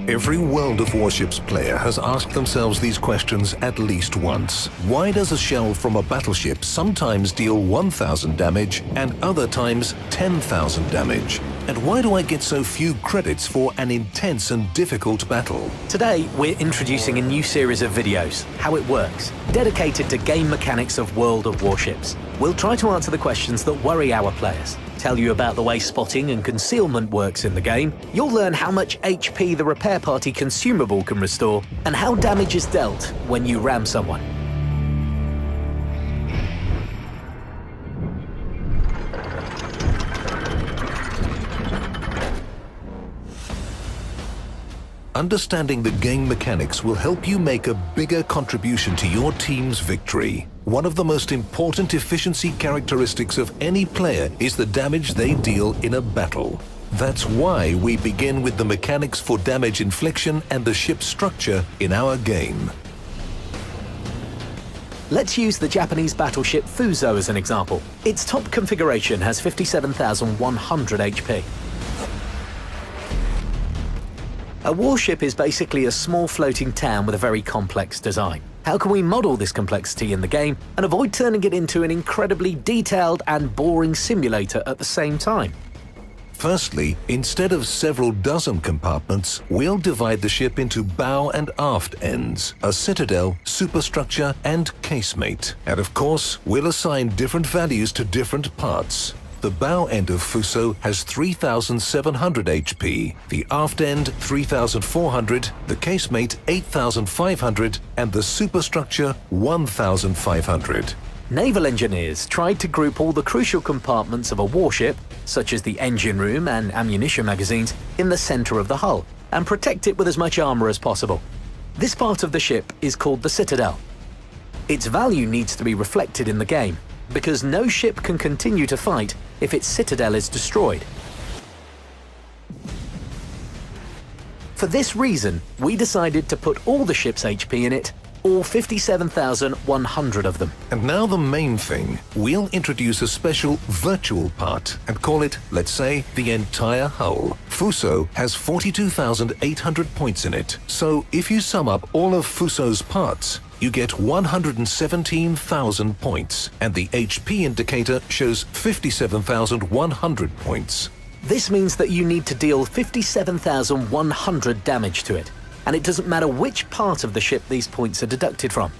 Every World of Warships player has asked themselves these questions at least once. Why does a shell from a battleship sometimes deal 1,000 damage and other times 10,000 damage? And why do I get so few credits for an intense and difficult battle? Today, we're introducing a new series of videos, How It Works, dedicated to game mechanics of World of Warships. We'll try to answer the questions that worry our players, tell you about the way spotting and concealment works in the game, you'll learn how much HP the repair party consumable can restore, and how damage is dealt when you ram someone. Understanding the game mechanics will help you make a bigger contribution to your team's victory. One of the most important efficiency characteristics of any player is the damage they deal in a battle. That's why we begin with the mechanics for damage infliction and the ship's structure in our game. Let's use the Japanese battleship Fuso as an example. Its top configuration has 57,100 HP. A warship is basically a small floating town with a very complex design. How can we model this complexity in the game and avoid turning it into an incredibly detailed and boring simulator at the same time? Firstly, instead of several dozen compartments, we'll divide the ship into bow and aft ends, a citadel, superstructure, and casemate. And of course, we'll assign different values to different parts. The bow end of Fuso has 3,700 HP, the aft end 3,400, the casemate 8,500, and the superstructure 1,500. Naval engineers tried to group all the crucial compartments of a warship, such as the engine room and ammunition magazines, in the center of the hull, and protect it with as much armor as possible. This part of the ship is called the citadel. Its value needs to be reflected in the game, because no ship can continue to fight if its citadel is destroyed. For this reason, we decided to put all the ship's HP in it, all 57,100 of them. And now the main thing. We'll introduce a special virtual part and call it, let's say, the entire hull. Fuso has 42,800 points in it, so if you sum up all of Fuso's parts, you get 117,000 points, and the HP indicator shows 57,100 points. This means that you need to deal 57,100 damage to it, and it doesn't matter which part of the ship these points are deducted from.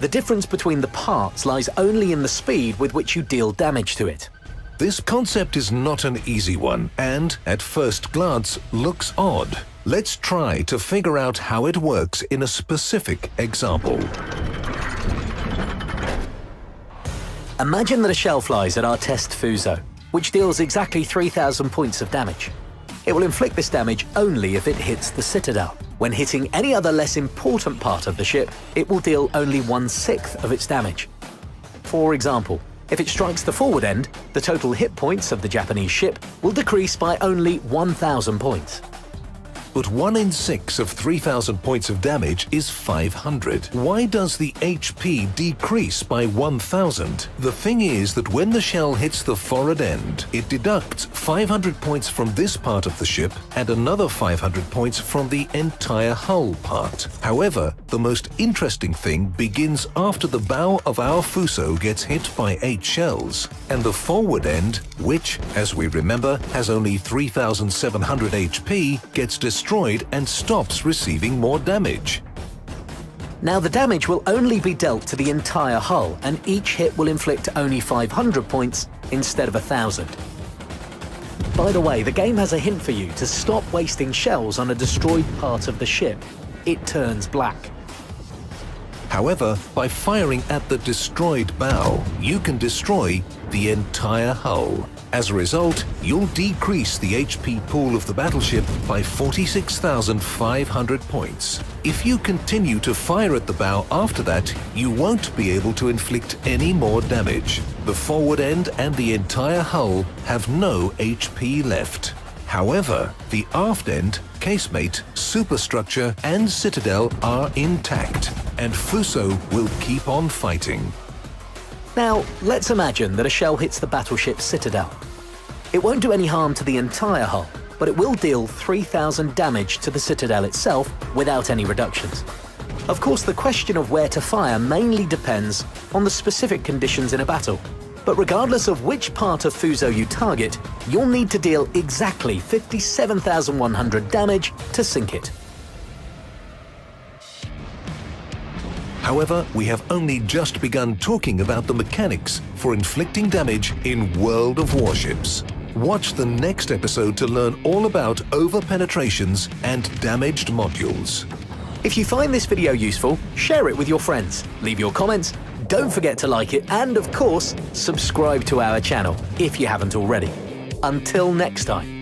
The difference between the parts lies only in the speed with which you deal damage to it. This concept is not an easy one, and, at first glance, looks odd. Let's try to figure out how it works in a specific example. Imagine that a shell flies at our test Fuso, which deals exactly 3,000 points of damage. It will inflict this damage only if it hits the citadel. When hitting any other less important part of the ship, it will deal only 1/6 of its damage. For example, if it strikes the forward end, the total hit points of the Japanese ship will decrease by only 1,000 points. But 1 in 6 of 3,000 points of damage is 500. Why does the HP decrease by 1,000? The thing is that when the shell hits the forward end, it deducts 500 points from this part of the ship and another 500 points from the entire hull part. However, the most interesting thing begins after the bow of our Fuso gets hit by 8 shells, and the forward end, which, as we remember, has only 3,700 HP, gets destroyed and stops receiving more damage. Now the damage will only be dealt to the entire hull, and each hit will inflict only 500 points instead of 1,000. By the way, the game has a hint for you to stop wasting shells on a destroyed part of the ship. It turns black. However, by firing at the destroyed bow, you can destroy the entire hull. As a result, you'll decrease the HP pool of the battleship by 46,500 points. If you continue to fire at the bow after that, you won't be able to inflict any more damage. The forward end and the entire hull have no HP left. However, the aft end, casemate, superstructure, and citadel are intact, and Fuso will keep on fighting. Now, let's imagine that a shell hits the battleship's citadel. It won't do any harm to the entire hull, but it will deal 3,000 damage to the Citadel itself without any reductions. Of course, the question of where to fire mainly depends on the specific conditions in a battle. But regardless of which part of Fuso you target, you'll need to deal exactly 57,100 damage to sink it. However, we have only just begun talking about the mechanics for inflicting damage in World of Warships. Watch the next episode to learn all about over-penetrations and damaged modules. If you find this video useful, share it with your friends, leave your comments, don't forget to like it, and of course, subscribe to our channel if you haven't already. Until next time.